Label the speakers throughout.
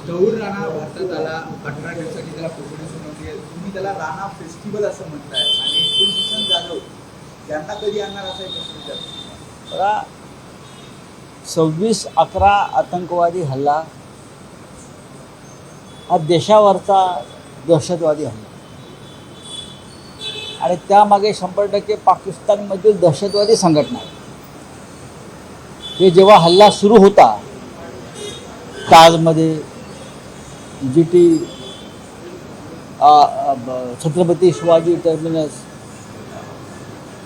Speaker 1: गौर राणा भारतात आला 18 दिवसांनी त्याला कोकणी सुनावली आहे. तुम्ही त्याला राणा फेस्टिवल असं म्हणताय आणि कुलभूषण जाधव यांना कधी आणणार असा एक प्रश्न विचारतो.
Speaker 2: बघा, 26/11 आतंकवादी हल्ला हा देशावरचा दहशतवादी हल्ला आणि त्यामागे 100% पाकिस्तानमधील दहशतवादी संघटना आहे. हे जेव्हा हल्ला सुरू होता ताजमध्ये, GT, छत्रपती शिवाजी टर्मिनस,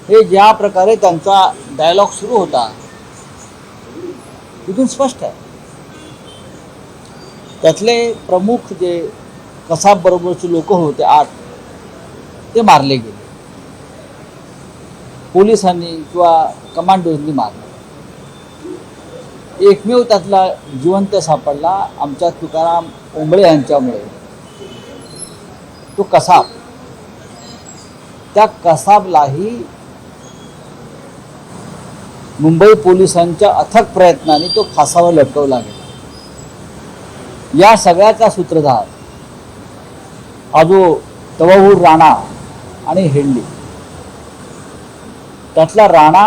Speaker 2: हे ज्या प्रकारे त्यांचा डायलॉग सुरू होता तिथून स्पष्ट आहे. त्यातले प्रमुख जे कसाब बरोबरचे लोक होते 8 ते मारले गेले, पोलिसांनी किंवा कमांडोंनी मारले. एकमेव त्यातला जिवंत सापडला आमच्या तुकाराम ओंबळे यांच्यामुळे, तो कसाब. त्या कसाबलाही मुंबई पोलिसांच्या अथक प्रयत्नाने तो फासावर लटकवला गेला. या सगळ्याचा सूत्रधार हा जो तवाहूर राणा आणि हेडली, त्यातला राणा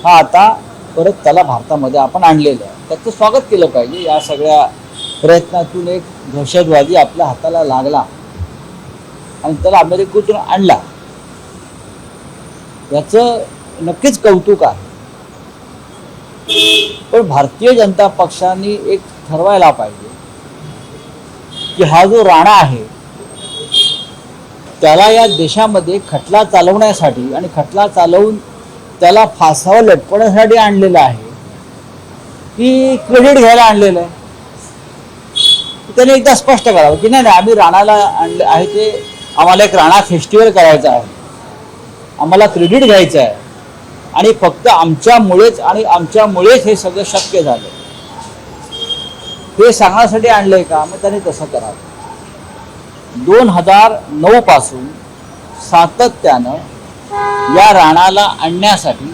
Speaker 2: हा आता परत त्याला भारतामध्ये आपण आणलेलं आहे. त्याचं स्वागत केलं पाहिजे. या सगळ्या प्रयत्नातून एक दहशतवादी आपल्या हाताला लागला आणि त्याला अमेरिकेतून आणला, याचं नक्कीच कौतुक आहे. पण भारतीय जनता पक्षाने एक ठरवायला पाहिजे की हा जो राणा आहे त्याला या देशामध्ये खटला चालवण्यासाठी आणि खटला चालवून त्याला फासावर लटकवण्यासाठी आणलेलं आहे की क्रेडिट घ्यायला आणलेलं आहे. त्याने एकदा स्पष्ट करावं की नाही आम्ही राणाला आणले आहे, ते आम्हाला एक राणा फेस्टिवल करायचा आहे, आम्हाला क्रेडिट घ्यायचं आहे आणि फक्त आमच्यामुळेच हे सगळं शक्य झालं हे सांगण्यासाठी आणलंय का? मग त्याने तसं करावं. 2009 पासून सातत्यानं या राणाला आणण्यासाठी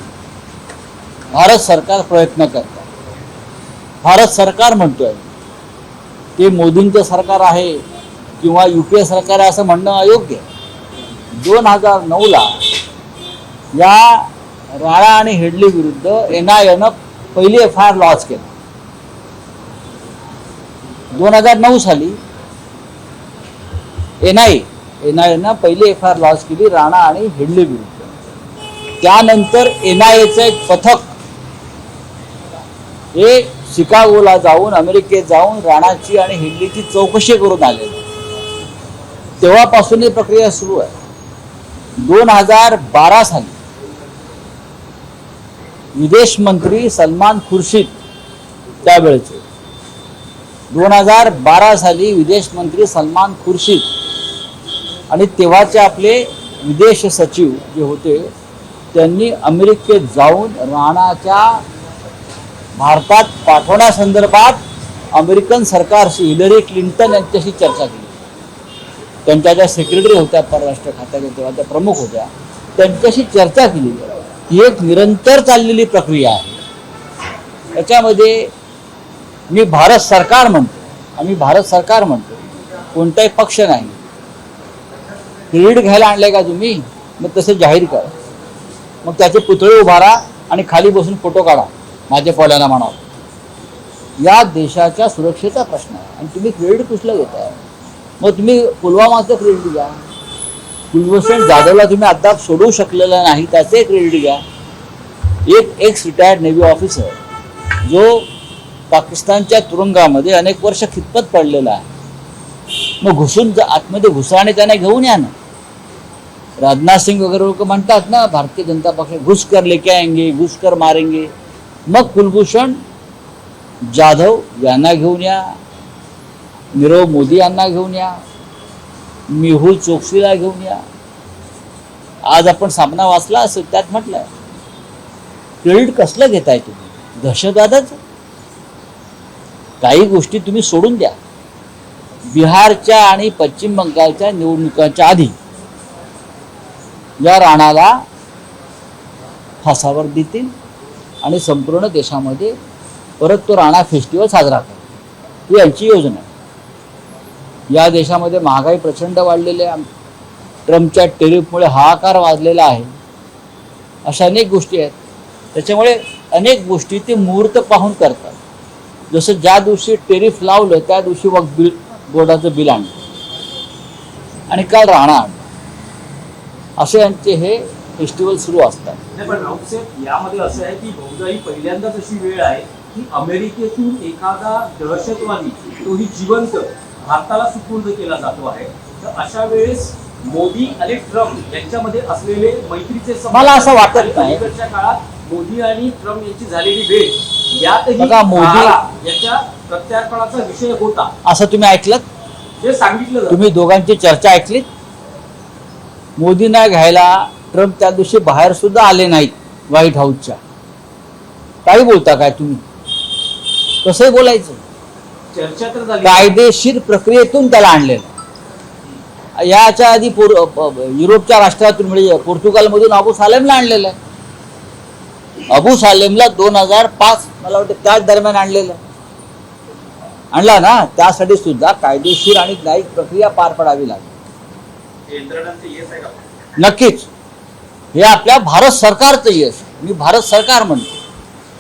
Speaker 2: भारत सरकार प्रयत्न करतं. भारत सरकार म्हणतोय, ते मोदींचं सरकार आहे किंवा UPA सरकार आहे असं म्हणणं अयोग्य आहे. 2009ला या राणा आणि हेडली विरुद्ध NIAनं पहिली FIR लॉन्च केली. 2009 साली NIAनं पहिली FIR लॉन्च केली राणा आणि हेडली विरुद्ध. त्यानंतर NIAचं एक पथक हे शिकागोला जाऊन, अमेरिकेत जाऊन राणाची आणि हेडलीची चौकशी करून आले. तेव्हापासून ही प्रक्रिया सुरू आहे. 2012 साली विदेश मंत्री सलमान खुर्शीद, त्यावेळेचे 2012 साली विदेश मंत्री सलमान खुर्शीद आणि तेव्हाचे आपले विदेश सचिव जे होते त्यांनी अमेरिकेत जाऊन राणाच्या भारतात पाठवण्यासंदर्भात अमेरिकन सरकारशी, हिलरी क्लिंटन यांच्याशी चर्चा केली. त्यांच्या ज्या सेक्रेटरी होत्या परराष्ट्र खात्याच्या, तेव्हा त्या प्रमुख होत्या, त्यांच्याशी चर्चा केली. ही एक निरंतर चाललेली प्रक्रिया आहे. याच्यामध्ये मी भारत सरकार म्हणतो, आम्ही भारत सरकार म्हणतो, कोणताही पक्ष नाही. क्रेडिट घ्यायला आणलंय का तुम्ही? मग तसं जाहीर करा. मग त्याचे पुतळे उभारा आणि खाली बसून फोटो काढा, माझ्या पोल्याला म्हणावं. या देशाच्या सुरक्षेचा प्रश्न आहे आणि तुम्ही क्रेडिट कुठलं घेताय? मग तुम्ही पुलवामाचं क्रेडिट घ्या, कुलभूषण जाधवला तुम्ही अद्याप सोडवू शकलेलं नाही त्याचे क्रेडिट घ्या. एक एक्स रिटायर्ड नेव्ही ऑफिसर जो पाकिस्तानच्या तुरुंगामध्ये अनेक वर्ष खितपत पडलेला आहे, मग घुसून आतमध्ये घुसा आणि त्यांना घेऊन या ना. राजनाथ सिंग वगैरे लोक म्हणतात ना, भारतीय जनता पक्ष घुस कर लेके आएंगे, घुस कर मारेंगे. मग कुलभूषण जाधव यांना घेऊन या, नीरव मोदी यांना घेऊन या, मेहुल चोक्सीला घेऊन या. आज आपण सामना वाचला असेल, त्यात म्हटलंय क्रेडिट कसलं घेताय तुम्ही? दहशतवादाचं. काही गोष्टी तुम्ही सोडून द्या. बिहारच्या आणि पश्चिम बंगालच्या निवडणुकांच्या आधी या राणाला फासावर देतील आणि संपूर्ण देशामध्ये परत तो राणा फेस्टिवल साजरा करेल, ही यांची योजना आहे. या देशामध्ये महागाई प्रचंड वाढलेली आहे, ट्रम्पच्या टेरिफमुळे हाहाकार वाजलेला आहे, अशा अनेक गोष्टी आहेत. त्याच्यामुळे अनेक गोष्टी ते मुहूर्त पाहून करतात. जसं ज्या दिवशी टेरिफ लावलं त्या दिवशी वक्फ बोर्डाचं बिल आणलं आणि काल राणा आणलं, असे यांचे हे फेस्टिवल सुरू असतात.
Speaker 3: नाही, पण राऊत साहेब, यामध्ये असं आहे की बहुधा ही पहिल्यांदाच अशी वेळ आहे की अमेरिकेतून एखादा दहशतवादी, तोही जिवंत, भारताला सुपूर्द केला जातो आहे. तर अशा वेळेस मोदी आणि ट्रम्प यांच्यामध्ये असलेले मैत्रीचे संबंध,
Speaker 2: मला असं वाटत नाही.
Speaker 3: अलीकडच्या काळात मोदी आणि ट्रम्प यांची झालेली भेट यातही
Speaker 2: बघा, मोदी
Speaker 3: याच्या प्रत्यार्पणाचा विषय होता,
Speaker 2: असं तुम्ही ऐकलं?
Speaker 3: हे सांगितलं जातं.
Speaker 2: तुम्ही दोघांची चर्चा ऐकलीत? मोदींना घ्यायला ट्रम्प त्या दिवशी बाहेर सुद्धा आले नाहीत व्हाईट हाऊसच्या. काही बोलता काय तुम्ही? कसंही बोलायचं?
Speaker 3: चर्चा तर झाली.
Speaker 2: कायदेशीर प्रक्रियेतून त्याला आणलेलं. याच्या आधी युरोपच्या राष्ट्रातून म्हणजे पोर्तुगालमधून अबू सालेमला आणलेलं आहे. अबू सालेमला 2005 मला वाटतं त्याच दरम्यान आणला ना. त्यासाठी सुद्धा कायदेशीर आणि न्यायिक प्रक्रिया पार पडावी लागली.
Speaker 3: यंत्रणांचे यश आहे का?
Speaker 2: नक्कीच हे आपल्या भारत सरकारचं यश. मी भारत सरकार म्हणतो,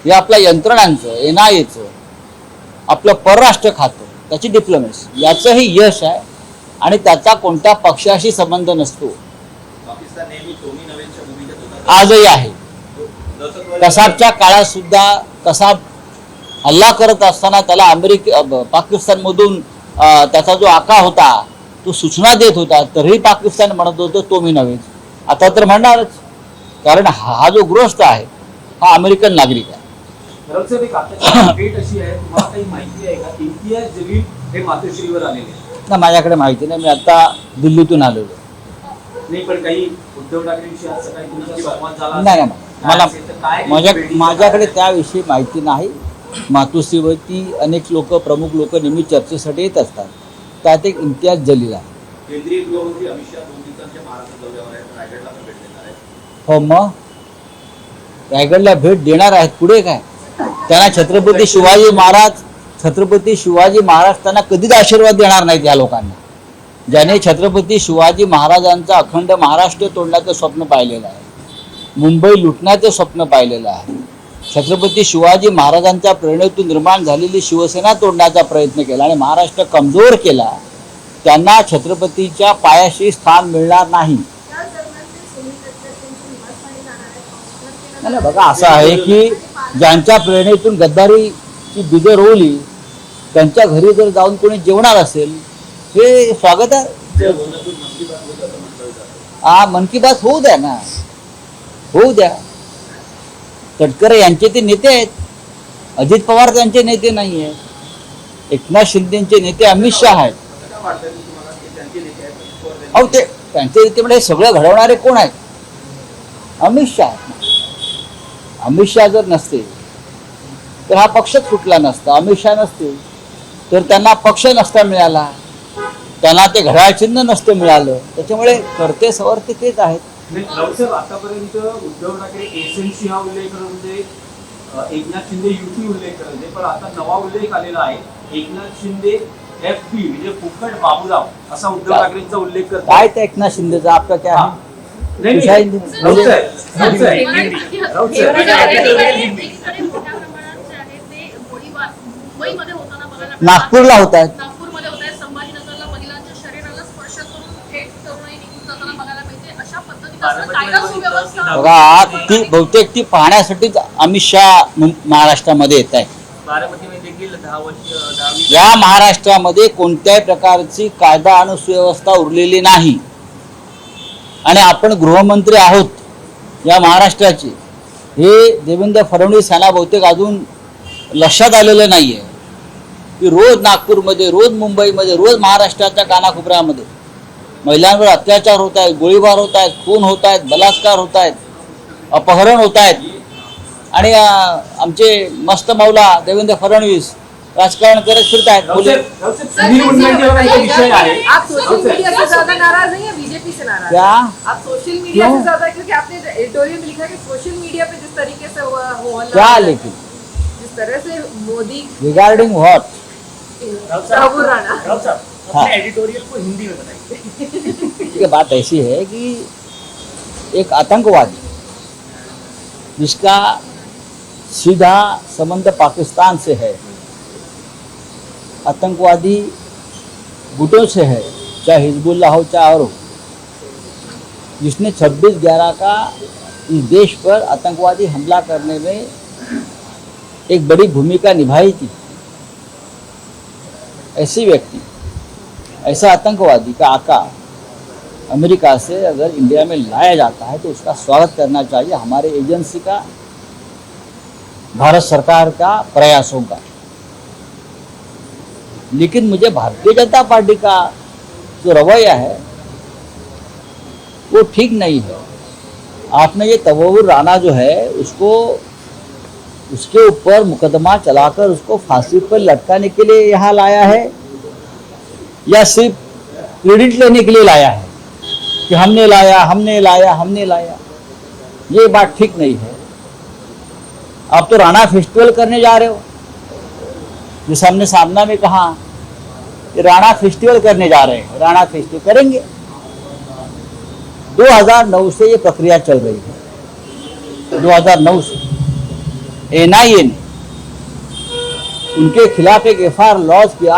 Speaker 2: हे आपल्या यंत्रणांचं, NIAचं, आपलं परराष्ट्र खातं, त्याची डिप्लोमॅसी, याचंही यश आहे. आणि त्याचा कोणत्या पक्षाशी संबंध नसतो.
Speaker 3: पाकिस्तान नेहमी दोन्ही नव्यांच्या भूमिकेत होता.
Speaker 2: आजही आहे. कसाबच्या काळात सुद्धा कसाब हल्ला करत असताना त्याला पाकिस्तानमधून त्याचा जो आका होता तो सूचना देत होता, तरीही पाकिस्तान म्हणत होतं तो मी नव्हे. आता तर म्हणणारच, कारण हा जो गृहस्थ आहे हा अमेरिकन नागरिक आहे.
Speaker 3: एक आताची भेट अशी आहे, तुम्हाला काही माहिती आहे का? इम्तियाज जलील हे मातोश्रीवर आलेले आहेत.
Speaker 2: ना, माझ्याकडे माहिती नाही. मी आता दिल्लीतून आलेलो.
Speaker 3: नाही, पण काही उद्धव ठाकरेंशी असं काही तुमचा संवाद झाला
Speaker 2: नाही
Speaker 3: असेल?
Speaker 2: मला
Speaker 3: काय असेल तर काय
Speaker 2: माझ्याकडे त्याविषयी माहिती नाही. मातोश्रीवरती अनेक लोक, प्रमुख लोक नेहमी चर्चेसाठी येत असतात. त्यात एक इम्तियाज जलील आहे.
Speaker 3: केंद्रीय गृहमंत्री अमित शहा 2 दिवसांच्या महाराष्ट्र दौऱ्यावर आहेत, रायगडला पण भेट देणार आहेत.
Speaker 2: हो, मग रायगडला भेट देणार आहेत. पुढे काय? त्यांना छत्रपती शिवाजी महाराज त्यांना कधीच आशीर्वाद देणार नाहीत. या लोकांना, ज्याने छत्रपती शिवाजी महाराजांचा अखंड महाराष्ट्र तोडण्याचं स्वप्न पाहिलेलं आहे, मुंबई लुटण्याचं स्वप्न पाहिलेलं आहे, छत्रपती शिवाजी महाराजांच्या प्रेरणेतून निर्माण झालेली शिवसेना तोडण्याचा प्रयत्न केला आणि महाराष्ट्र कमजोर केला, त्यांना छत्रपतीच्या पायाशी स्थान मिळणार नाही. बघा, असं आहे की ज्यांच्या प्रेरणेतून गद्दारीची बीजं रोवली त्यांच्या घरी जर जाऊन कोणी जेवणार असेल, हे स्वागत आहे. मन की बात होऊ द्या ना, होऊ द्या. तटकरे यांचे ते नेते आहेत, अजित पवार त्यांचे नेते नाही आहेत. एकनाथ शिंदेचे नेते अमित शहा आहेत. अहो, ते त्यांचे नेते म्हणजे सगळं घडवणारे कोण आहेत? अमित शहा. अमित शहा जर नसते तर हा पक्षच फुटला नसता. अमित शहा नसते तर त्यांना पक्ष नसता मिळाला, त्यांना ते घड्याळ चिन्ह नसतं मिळालं. त्याच्यामुळे करते सवरते तेच आहेत.
Speaker 3: आतापर्यंत उद्धव ठाकरे एसएनसी हा उल्लेख करत होते, एकनाथ शिंदे युती उल्लेख करत होते, पण आता नवा उल्लेख आलेला आहे. एकनाथ शिंदे FB म्हणजे फुकट बाबूराव असा उद्धव ठाकरेंचा उल्लेख करतात.
Speaker 2: काय त्या एकनाथ शिंदेचा आपका क्या आहे? नागपूरला होत आहेत. बघा, बहुतेक ती पाहण्यासाठीच अमित शहा महाराष्ट्रामध्ये येत आहे. या महाराष्ट्रामध्ये कोणत्याही प्रकारची कायदा आणि सुव्यवस्था उरलेली नाही आणि आपण गृहमंत्री आहोत या महाराष्ट्राचे. हे देवेंद्र फडणवीस यांना बहुतेक अजून लक्षात आलेलं नाहीये की रोज नागपूरमध्ये, रोज मुंबईमध्ये, रोज महाराष्ट्राच्या कानाकोपऱ्यामध्ये महिलांवर अत्याचार होत आहेत, गोळीबार होत आहेत, खून होत आहेत, बलात्कार होत आहेत, अपहरण होत आहेत. आणि आमचे मस्त मौला देवेंद्र फडणवीस राजकारण करत फिरत आहेत.
Speaker 4: आप सोशल मीडिया से ज्यादा नाराज नहीं है, बीजेपी से नाराज
Speaker 2: क्या?
Speaker 4: आप सोशल मीडिया से ज्यादा, क्योंकि आपने एडिटोरियल में लिखा कि सोशल मीडिया पे जिस तरीके से हो
Speaker 2: क्या, लेकिन
Speaker 4: जिस तरह से मोदी
Speaker 2: रिगार्डिंग व्हाट?
Speaker 4: प्रभु राणा
Speaker 2: हाँ।
Speaker 5: अपने एडिटोरियल को हिंदी में बताइए।
Speaker 2: ये बात ऐसी है कि एक आतंकवादी जिसका सीधा संबंध पाकिस्तान से है, आतंकवादी गुटों से है, चाहे हिजबुल्लाह हो चाहे और हो, जिसने 26/11 का इस देश पर आतंकवादी हमला करने में एक बड़ी भूमिका निभाई थी, ऐसी व्यक्ति, ऐसा आतंकवादी का आका अमेरिका से अगर इंडिया में लाया जाता है तो उसका स्वागत करना चाहिए हमारे एजेंसी का, भारत सरकार का प्रयासों का। लेकिन मुझे भारतीय जनता पार्टी का जो रवैया है वो ठीक नहीं है। आपने ये तवव्वुर राणा जो है उसको, उसके ऊपर मुकदमा चलाकर उसको फांसी पर लटकाने के लिए यहाँ लाया है या सिर्फ क्रेडिट लेने के लिए लाया है कि हमने लाया। ये बात ठीक नहीं है। आप तो राणा फेस्टिवल करने जा रहे हो, जिस हमने सामना में कहा कि राणा फेस्टिवल करने जा रहे हैं, राणा फेस्टिवल करेंगे। 2009 से ये प्रक्रिया चल रही है। 2009 से एनआईए ने उनके खिलाफ एक एफआईआर लॉन्च किया,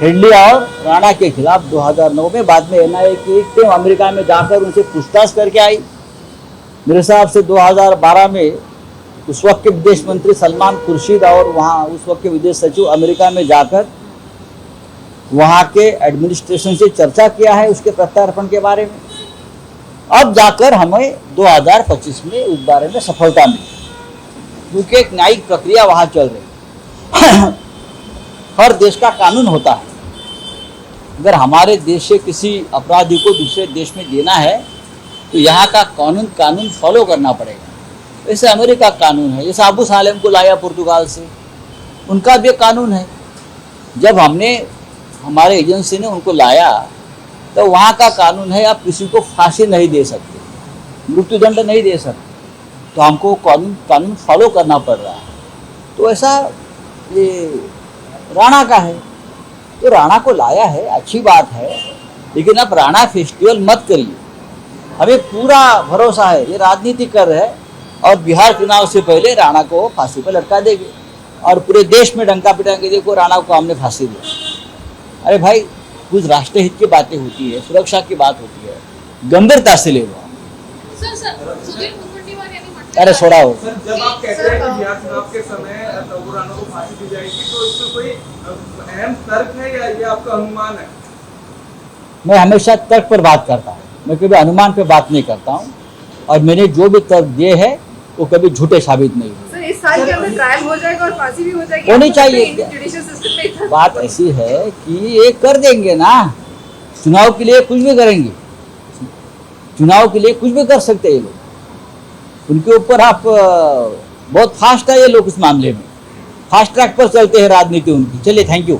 Speaker 2: हेडली और राणा के खिलाफ 2009 में। बाद में एनआईए की एक टीम अमेरिका में जाकर उनसे पूछताछ करके आई। मेरे हिसाब से 2012 में उस वक्त के विदेश मंत्री सलमान खुर्शीद और वहाँ उस वक्त के विदेश सचिव अमेरिका में जाकर वहाँ के एडमिनिस्ट्रेशन से चर्चा किया है उसके प्रत्यार्पण के बारे में। अब जाकर हमें 2025 में उस बारे में सफलता मिली, क्योंकि एक न्यायिक प्रक्रिया वहाँ चल रही है। हर देश का कानून होता है। अगर हमारे देश से किसी अपराधी को दूसरे देश में देना है तो यहाँ का कानून फॉलो करना पड़ेगा। वैसे अमेरिका का कानून है। जैसे अबू सालेम को लाया पुर्तगाल से, उनका भी कानून है। जब हमारे एजेंसी ने उनको लाया तो वहाँ का कानून है आप किसी को फांसी नहीं दे सकते, मृत्युदंड नहीं दे सकते, तो हमको कानून फॉलो करना पड़ रहा है। तो ऐसा ये राणा का है, तो राणा को लाया है, अच्छी बात है, लेकिन आप राणा फेस्टिवल मत करिए। हमें पूरा भरोसा है ये राजनीति कर रहे हैं और बिहार चुनाव से पहले राणा को फांसी पर लटका देंगे और पूरे देश में डंका पिटाएंगे, देखो राणा को हमने फांसी दी। अरे भाई, कुछ राष्ट्रहित की बातें होती है, सुरक्षा की बात होती है, गंभीरता से ले लो। अरे छोड़ा हो।
Speaker 1: सर, जब आप कहते हैं कि बिहार चुनाव के समय तवव्वुर राणा को फांसी दी जाएगी, तो इसमें कोई अहम तर्क है या ये आपका अनुमान है?
Speaker 2: मैं हमेशा तर्क पर बात करता हूँ, मैं कभी अनुमान पे बात नहीं करता हूँ, और मैंने जो भी तर्क दिए हैं वो कभी झूठे साबित नहीं हुए।
Speaker 4: सर, इस साल के अंदर ट्रायल हो जाएगा और फांसी भी हो जाएगी,
Speaker 2: होनी
Speaker 4: आपको लगता है
Speaker 2: चाहिए।
Speaker 4: इंडियन जुडिशियल सिस्टम में इतना
Speaker 2: बात ऐसी है कि ये कर देंगे ना, चुनाव के लिए कुछ भी करेंगे, चुनाव के लिए कुछ भी कर सकते हैं ये लोग। उनके ऊपर आप बहुत फास्ट है ये लोग, इस मामले में फास्ट ट्रैक पर चलते हैं राजनीति उनकी। चलिए, थैंक यू।